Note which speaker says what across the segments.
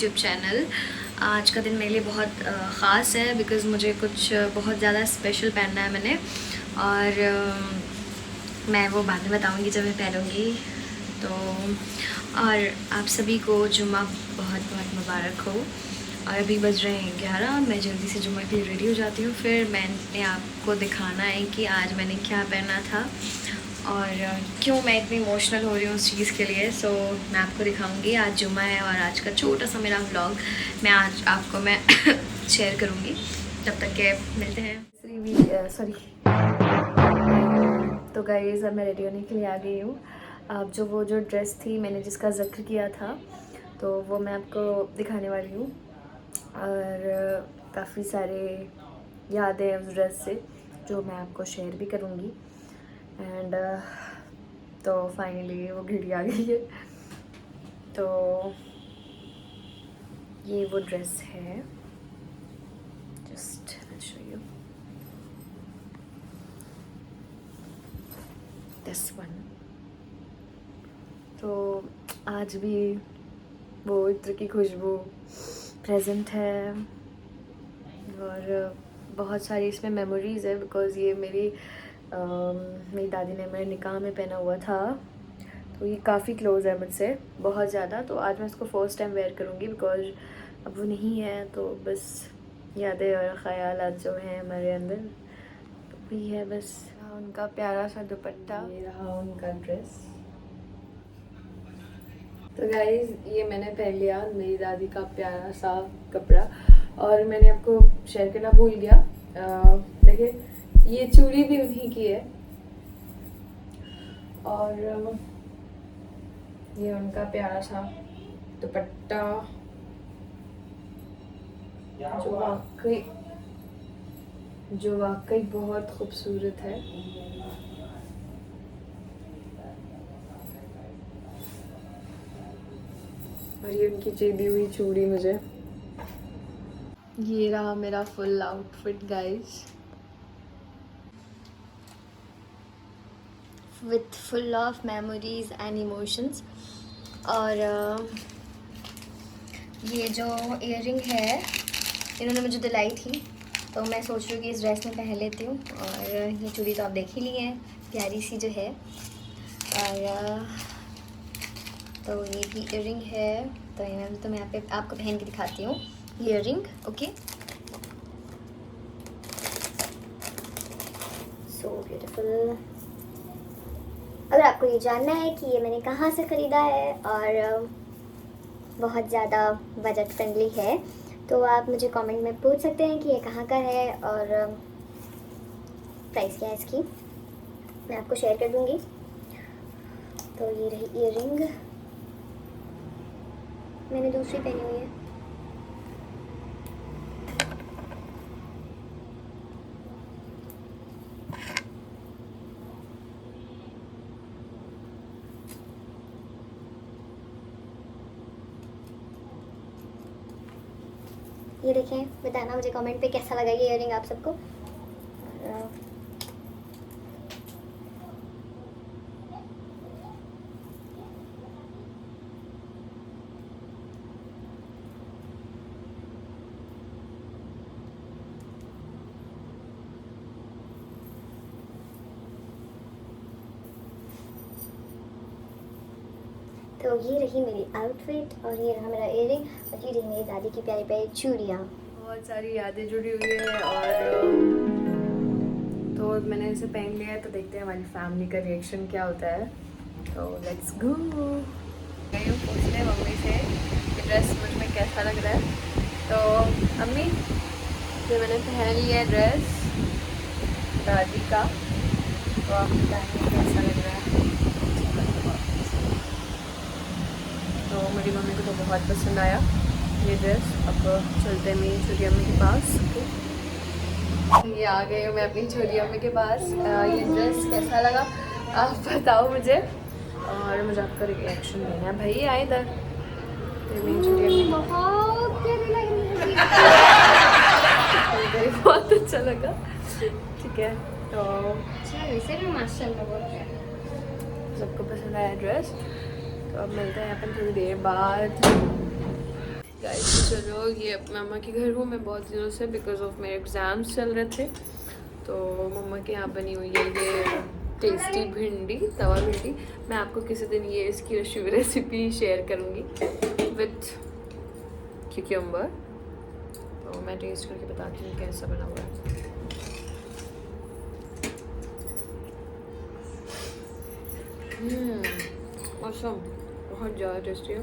Speaker 1: YouTube channel. आज का दिन मेरे लिए बहुत ख़ास है बिकॉज़ मुझे कुछ बहुत ज़्यादा स्पेशल पहनना है मैंने, और मैं वो बाद में बताऊंगी जब मैं पहनूंगी। तो और आप सभी को जुम्मा बहुत बहुत मुबारक हो। और अभी बज रहे हैं 11। मैं जल्दी से जुम्मे के लिए रेडी हो जाती हूँ, फिर मैंने आपको दिखाना है कि आज मैंने क्या पहना था और क्यों मैं इतनी इमोशनल हो रही हूँ उस चीज़ के लिए। सो मैं आपको दिखाऊंगी। आज जुम्मा है और आज का छोटा सा मेरा व्लॉग मैं आज आपको मैं शेयर करूँगी। तब तक के मिलते हैं। सॉरी। तो गाइस, अब मैं रेडी होने के लिए आ गई हूँ। अब जो ड्रेस थी मैंने जिसका जिक्र किया था तो वो मैं आपको दिखाने वाली हूँ, और काफ़ी सारे यादें हैं उस ड्रेस से जो मैं आपको शेयर भी करूँगी। एंड तो फाइनली वो घड़ी आ गई है। तो ये वो ड्रेस है, just show you this one. तो आज भी वो इत्र की खुशबू प्रेजेंट है और बहुत सारी इसमें मेमोरीज़ है बिकॉज़ ये मेरी दादी ने मेरे निकाह में पहना हुआ था, तो ये काफ़ी क्लोज़ है मुझसे, बहुत ज़्यादा। तो आज मैं इसको फ़र्स्ट टाइम वेयर करूँगी बिकॉज़ अब वो नहीं है, तो बस यादें और ख़यालात जो हैं हमारे अंदर तो वही है बस। उनका प्यारा सा दुपट्टा, ये रहा उनका ड्रेस। तो गाइज़, ये मैंने पहन लिया मेरी दादी का प्यारा सा कपड़ा, और मैंने आपको शेयर करना भूल गया। देखिए, ये चूड़ी भी उन्हीं की है और ये उनका प्यारा सा दुपट्टा जो वाकई बहुत खूबसूरत है। और ये उनकी चेदी हुई चूड़ी मुझे। ये रहा मेरा full outfit guys, with full of memories and emotions. और ये जो इयररिंग है इन्होंने मुझे दिलाई थी, तो मैं सोच रही हूँ कि इस ड्रेस में पहन लेती हूँ। और ये चूड़ी तो आप देख ही ली है, प्यारी सी जो है। और तो ये भी इयररिंग है, तो मैं यहाँ पे आपको पहन के दिखाती हूँ इयररिंग। Okay, so beautiful. अगर आपको ये जानना है कि ये मैंने कहाँ से ख़रीदा है और बहुत ज़्यादा बजट फ्रेंडली है, तो आप मुझे कमेंट में पूछ सकते हैं कि ये कहाँ का है और प्राइस क्या है इसकी, मैं आपको शेयर कर दूँगी। तो ये रही इयररिंग, मैंने दूसरी पहनी हुई है। ये देखें, बताना मुझे कमेंट पे कैसा लगा ये इयररिंग आप सबको। तो ये रही मेरी आउटफिट और ये रहा मेरा इयररिंग और ये रही मेरी दादी की प्यारी प्यारी चूड़ियाँ। बहुत सारी यादें जुड़ी हुई है और तो मैंने इसे पहन लिया है, तो देखते हैं हमारी फैमिली का रिएक्शन क्या होता है। तो लेट्स गो। गई हूँ पूछने मम्मी से कि ड्रेस मुझ में कैसा लग रहा है। तो अम्मी, जो मैंने पहन लिया है ड्रेस दादी का, तो आप बताइए कैसा लग रहा है। तो मेरी मम्मी को तो बहुत पसंद आया ये ड्रेस। अब चलते हैं मेरी छोटी अम्मी के पास। ये आ गई हूँ मैं अपनी छोटी अम्मी के पास। ये ड्रेस कैसा लगा आप बताओ मुझे, और मुझे आपका रिएक्शन देना है। भाई आए इधर, मेरी छोटी अम्मी बहुत प्यारी लग रही है। बहुत अच्छा लगा, ठीक है। तो इसे भी माशाल्लाह सबको पसंद आया ड्रेस। तो अब मिलते हैं अपन थोड़ी देर बाद।
Speaker 2: गाइस चलो ये अपने मम्मा के घर हूँ मैं बहुत दिनों से, बिकॉज ऑफ मेरे एग्ज़ाम्स चल रहे थे। तो मम्मा के यहाँ बनी हुई है ये टेस्टी भिंडी, तवा भिंडी। मैं आपको किसी दिन ये इसकी रेसिपी शेयर करूँगी विथ क्यूकम्बर। तो मैं टेस्ट करके बताती हूँ कैसा बना हुआ है। ऑसम, बहुत ज़्यादा टेस्टी है।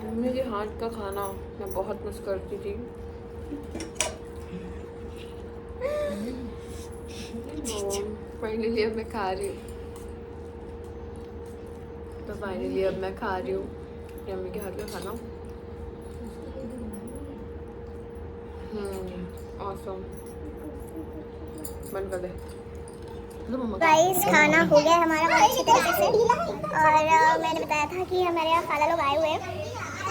Speaker 2: मम्मी के हाथ का खाना मैं बहुत मिस करती थी। फाइनली अब मैं खा रही हूँ। तो फाइनली अब मैं खा रही हूँ मम्मी के हाथ का खाना। ऑसम, बंद कर दे।
Speaker 3: गाइस खाना हो गया हमारा बहुत अच्छी तरीके से, और मैंने बताया था कि हमारे यहाँ खाला लोग आए हुए हैं,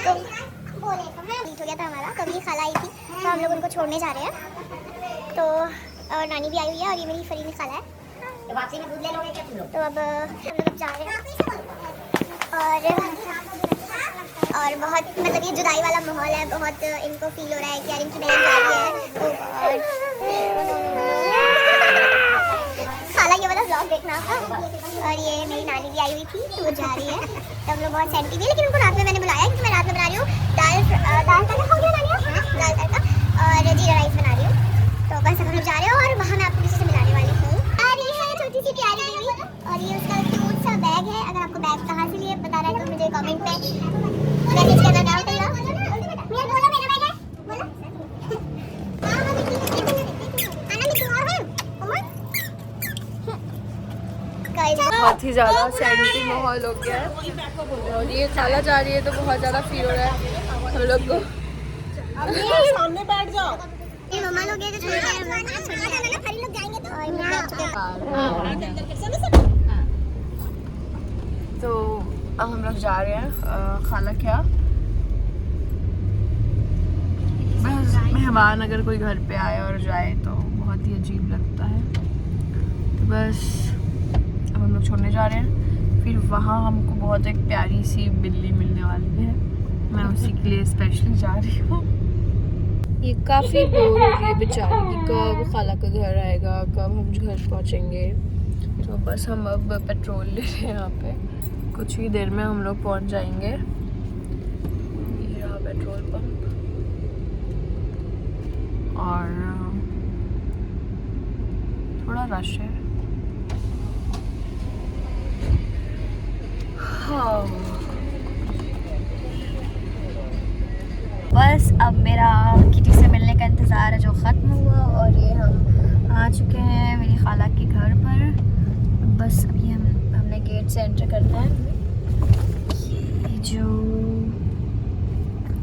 Speaker 3: तो मीट हो गया था हमारा। तो अभी खाला आई थी तो हम लोग उनको छोड़ने जा रहे हैं। तो और नानी भी आई हुई है, और ये मेरी फरीनी खाला है। तो अब हम लोग जा रहे हैं, और बहुत मतलब ये जुदाई वाला माहौल है। बहुत इनको फील हो रहा है कि यार इनकी बहन जा रही है। खाला ये वाला व्लॉग देखना था। और ये मेरी नानी भी आई हुई थी, तो वो जा रही है। तो हम लोग बहुत सेंटी भी, लेकिन उनको रात में मैंने बुलाया क्योंकि मैं रात में बना रही हूँ दाल तड़का हो गया नानी, दाल तड़का और जीरा राइस बना रही हूँ। तो बस हम लोग जा रहे हैं, और वहाँ मैं आपको किसी से मिलाने वाली हूँ। और ये है छोटी सी प्यारी बेबी, और ये उसका क्यूट सा बैग है। अगर आपको बैग कहाँ से लिए पता रहे तो मुझे कमेंट पे मैसेज करना डाउट है।
Speaker 2: बहुत ही ज़्यादा सैनिटी माहौल हो गया है, और ये खाला जा रही है तो बहुत ज़्यादा फील हो रहा है हम लोग को।
Speaker 4: सामने बैठ जाओ।
Speaker 3: ये मम्मा लोग हैं जो छोड़ रहे हैं, फरी लोग जाएंगे
Speaker 2: तो अब हम लोग जा रहे हैं खाला क्या बस मेहमान अगर कोई घर पे आए और जाए तो बहुत ही अजीब लगता है। तो बस अब हम लोग छोड़ने जा रहे हैं। फिर वहाँ हमको बहुत एक प्यारी सी बिल्ली मिलने वाली है, मैं उसी के लिए स्पेशली जा रही हूँ। ये काफ़ी बोर हो रही है बेचारी कि कब खाला का घर आएगा, कब हम घर पहुँचेंगे। तो बस हम अब पेट्रोल ले रहे हैं यहाँ पे, कुछ ही देर में हम लोग पहुँच जाएंगे। ये रहा पेट्रोल पंप, और थोड़ा रश है। हाँ
Speaker 1: बस अब मेरा किटी से मिलने का इंतज़ार है जो ख़त्म हुआ, और ये हम आ चुके हैं मेरी खाला के घर पर। बस अभी हमने गेट से एंटर करना है। ये जो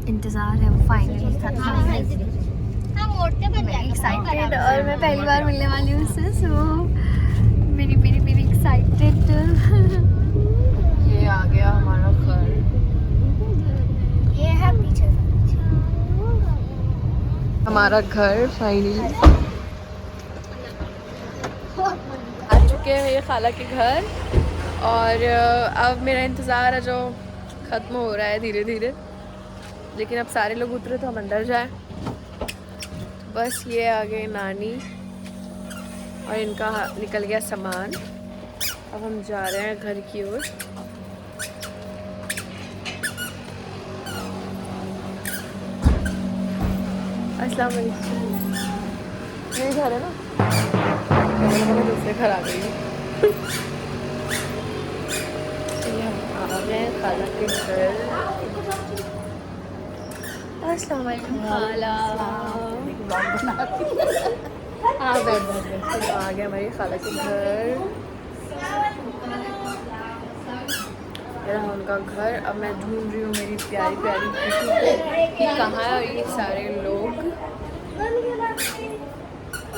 Speaker 1: इंतज़ार है वो फाइनली ख़त्म हो गया। मैं एक्साइटेड, और मैं पहली बार मिलने वाली हूँ उससे, सो मेरी एक्साइटेड।
Speaker 2: ये आ गया हमारा घर,
Speaker 3: ये है पीछे
Speaker 2: हमारा घर फाइनली आ चुके हैं ये खाला के घर। और अब मेरा इंतज़ार है जो ख़त्म हो रहा है धीरे धीरे, लेकिन अब सारे लोग उतरे तो हम अंदर जाएं। बस ये आ गए नानी, और इनका निकल गया सामान। अब हम जा रहे हैं घर की ओर। अस्सलाम वालेकुम। यही घर है ना? मैं दूसरे घर आ गई हूँ। ये हम आ गए खाला के घर। अस्सलाम वालेकुम खाला। हाँ बैठ। तो आ गए हमारी खाला के घर, रहा उनका घर। अब मैं ढूंढ रही हूँ मेरी प्यारी प्यारी किटी कि कहाँ है ये सारे लोग।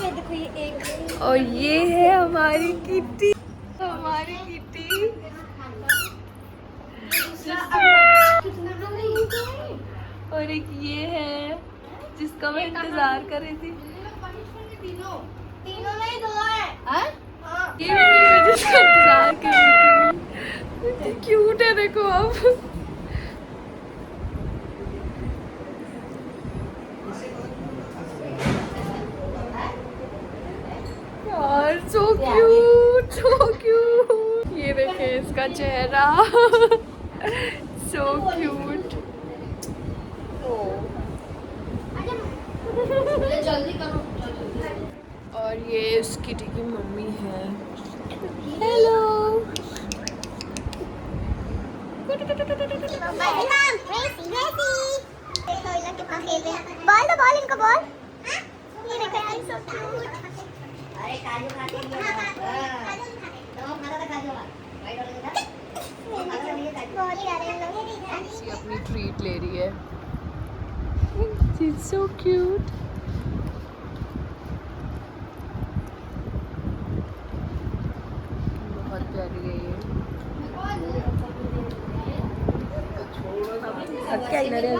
Speaker 3: देखो ये एक,
Speaker 2: और ये है हमारी किटी, हमारी किटी। और एक ये है जिसका मैं इंतजार कर रही थी।
Speaker 3: तीनों में ही दो है।
Speaker 2: इसका इंतजार कर रही थी। क्यूट है देखो आप। यार सो क्यूट, सो क्यूट। ये देखे इसका चेहरा, सो क्यूट।
Speaker 1: जल्दी करो।
Speaker 2: और ये उस किटी की मम्मी है। हेलो।
Speaker 3: बॉल दो, बॉल इनको बॉल। ये देखो यार सो क्यूट। अरे काजू खाते हैं तो माता का काजू वाइट वाले का बहुत प्यारे हैं लोग।
Speaker 2: ये अपनी ट्रीट ले रही है। She's so cute. बहुत प्यारी है ये। क्या इधर है?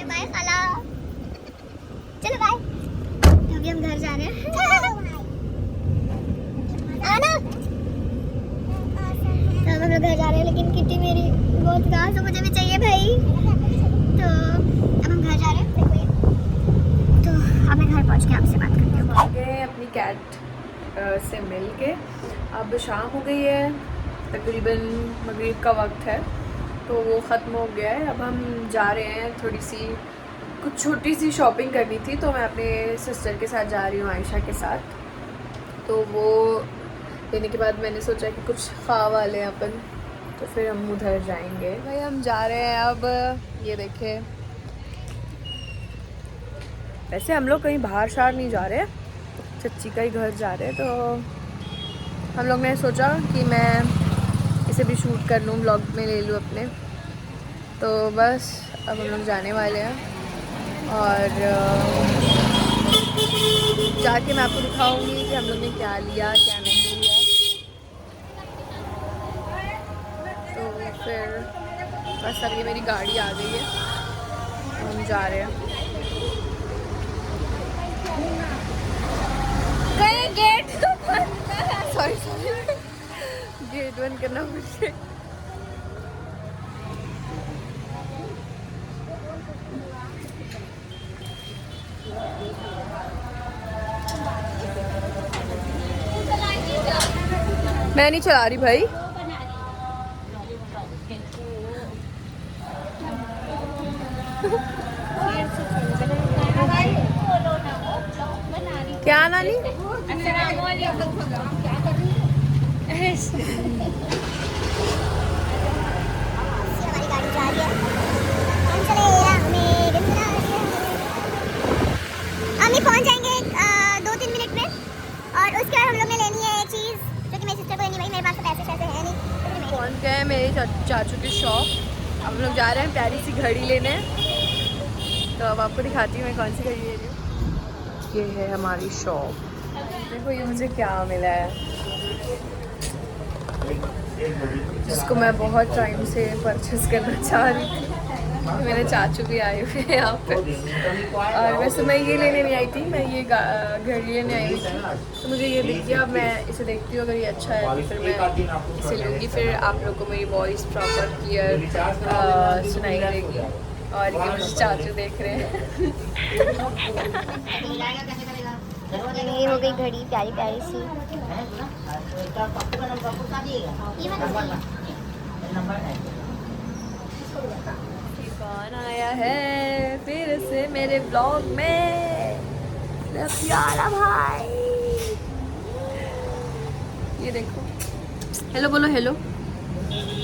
Speaker 3: बाय खाला, चलो बाय। अभी हम घर जा रहे हैं। आना। तो अब हम लोग घर जा रहे हैं, लेकिन किटी मेरी बहुत खास है, मुझे भी चाहिए भाई। तो अब हम घर जा रहे हैं। तो अब मैं घर पहुंच के आपसे बात करती हूँ।
Speaker 2: गए अपनी कैट से मिल के। अब शाम हो गई है, तकरीबन मगरिब का वक्त है, तो वो ख़त्म हो गया है। अब हम जा रहे हैं, थोड़ी सी कुछ छोटी सी शॉपिंग करनी थी, तो मैं अपने सिस्टर के साथ जा रही हूँ, आयशा के साथ। तो वो लेने के बाद मैंने सोचा कि कुछ खा वाले अपन, तो फिर हम उधर जाएंगे। भाई हम जा रहे हैं अब। ये देखे, वैसे हम लोग कहीं बाहर शहर नहीं जा रहे, चच्ची का ही घर जा रहे हैं। तो हम लोग ने सोचा कि मैं इसे भी शूट कर लूँ, व्लॉग में ले लूँ अपने। तो बस अब हम लोग जाने वाले हैं, और जाके मैं आपको दिखाऊंगी कि हम लोग ने क्या लिया क्या नहीं लिया। तो फिर बस अब ये मेरी गाड़ी आ गई है, हम जा रहे हैं। गेट सॉरी गेट बंद करना मुझे। मैं नहीं चला रही भाई। क्या नानी?
Speaker 3: हमारी गाड़ी जा रही है। हम चले हम पहुंच जाएंगे 2-3 मिनट में। और उसके बाद हम लोग ने लेनी है एक चीज़ जो कि मेरी सिस्टर को लेनी, भाई मेरे पास तो पैसे है नहीं।
Speaker 2: पहुंच गए मेरे चाचू की शॉप। अब हम लोग जा रहे हैं प्यारी सी घड़ी लेने। तो अब आपको दिखाती हूँ मैं कौन सी घड़ी ले रही हूँ। ये है हमारी शॉप। देखो ये मुझे क्या मिला है, जिसको मैं बहुत टाइम से परचेस करना चाह रही थी। मेरे चाचू भी आए हुए हैं यहाँ पे। और वैसे मैं ये लेने नहीं आई थी, मैं ये घड़ी लेने आई हुई थी। तो मुझे ये दिख गया, अब मैं इसे देखती हूँ, अगर ये अच्छा है तो फिर मैं इसे लूँगी। फिर आप लोग को मेरी वॉइस प्रॉपर क्लियर सुनाई देगी। और ये मुझे चाचू देख रहे हैं।
Speaker 3: ये हो गई घड़ी प्यारी प्यारी सी।
Speaker 2: कौन आया है फिर से मेरे ब्लॉग में? प्यारा भाई, ये देखो। हेलो बोलो, हेलो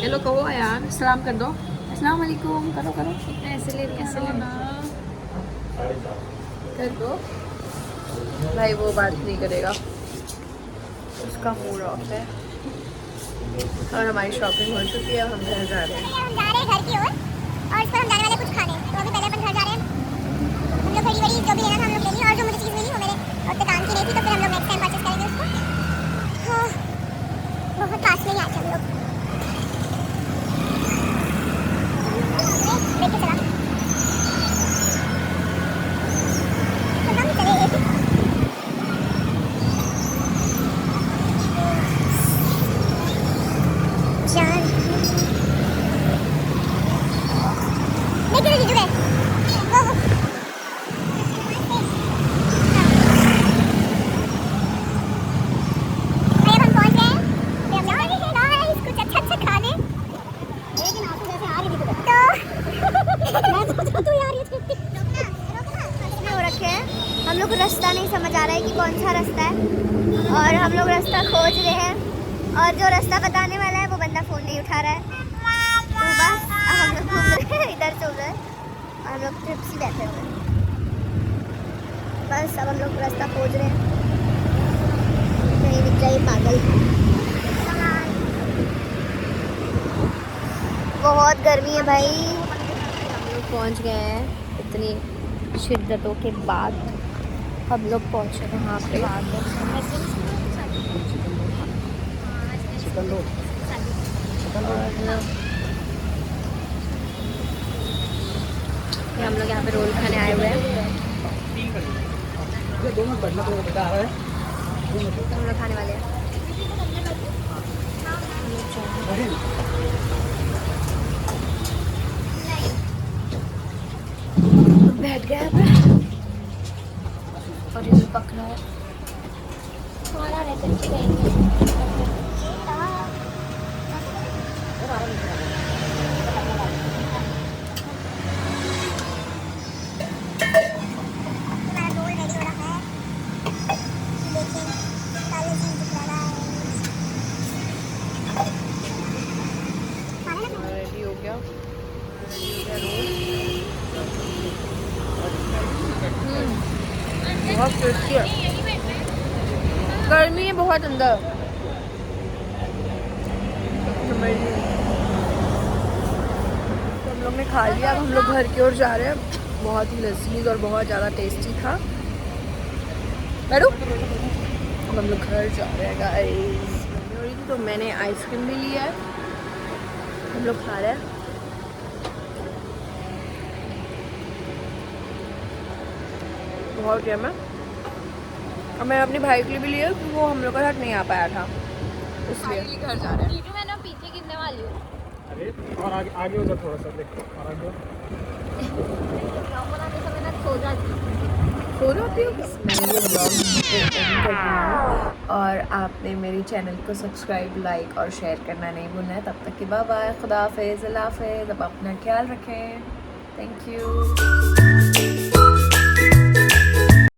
Speaker 2: हेलो कहो यार, सलाम कर दो, अस्सलाम वालेकुम करो करो। ऐसे ले कर दो भाई, वो बात नहीं करेगा, उसका मूड ऑफ है। और हमारी शॉपिंग हो चुकी है, हम घर जा रहे हैं।
Speaker 3: हम जा रहे हैं घर की ओर, और इस पर हम जाने वाले कुछ खाने। तो अभी पहले अपन घर जा रहे हैं। हम लोग घड़ी वड़ी जो भी लेना था हम लोग ले ली, और जो मुझे चीज़ मिली वो मेरे दुकान की नहीं थी, तो फिर हम लोग नेक्स्ट टाइम परचेस करेंगे उसको। हाँ, बहुत पास में ही आए हम लोग। लेके चला You guys. Go, go. अरे हम पहुंच गए हैं। अब जा रहे हैं गाइस कुछ अच्छा खाने। लेकिन आपको जैसे आ रही थी तो मैं तो तू यार ये छुट्टी हो रखे हैं। हम लोग को रास्ता नहीं समझ आ रहा है कि कौन सा रास्ता है और हम लोग रास्ता खोज रहे हैं और जो रास्ता बताने वाला है वो बंदा फ़ोन नहीं उठा रहा है। तो बस अब हम लोग घूम रहे हैं इधर से उधर और हम लोग ट्रिप से बैठे हुए हैं। बस अब हम लोग रास्ता खोज रहे हैं कहीं दिख जाए पागल। बहुत गर्मी है भाई। हम लोग पहुंच गए हैं इतनी शिद्दतों के बाद। हम लोग पहुंचे वहाँ पे हम लोग यहाँ पे रोल खाने आए हुए हैं। हम लोग खाने वाले हैं। बैठ गया पे और ये पक रहा है। रेडी हो गया बहुत टेस्टी है। गर्मी है बहुत अंदर। तो हम लोग ने खा लिया। अब हम लोग घर की ओर जा रहे हैं। बहुत ही लजीज और बहुत ज़्यादा टेस्टी था। बैठो। अब हम लोग घर जा रहे हैं गाइस। तो मैंने आइसक्रीम भी लिया है। हम लोग खा रहे हैं। बहुत गेम है। और मैं अपने भाई के लिए भी लिया क्योंकि वो हम लोग के साथ नहीं आ पाया था इसलिए घर जा रहे हैं।
Speaker 1: मैंने पीछे गिरने वाली हूँ।
Speaker 4: अरे और आगे उधर थोड़ा सा देखो और आगे
Speaker 1: सो जाती हूँ।
Speaker 2: और आपने मेरी चैनल को सब्सक्राइब लाइक और शेयर करना नहीं भूलना है। तब तक के बाय बाय। खुदा हाफिज़। अल्लाह हाफिज़। अब अपना ख्याल रखें। Thank you.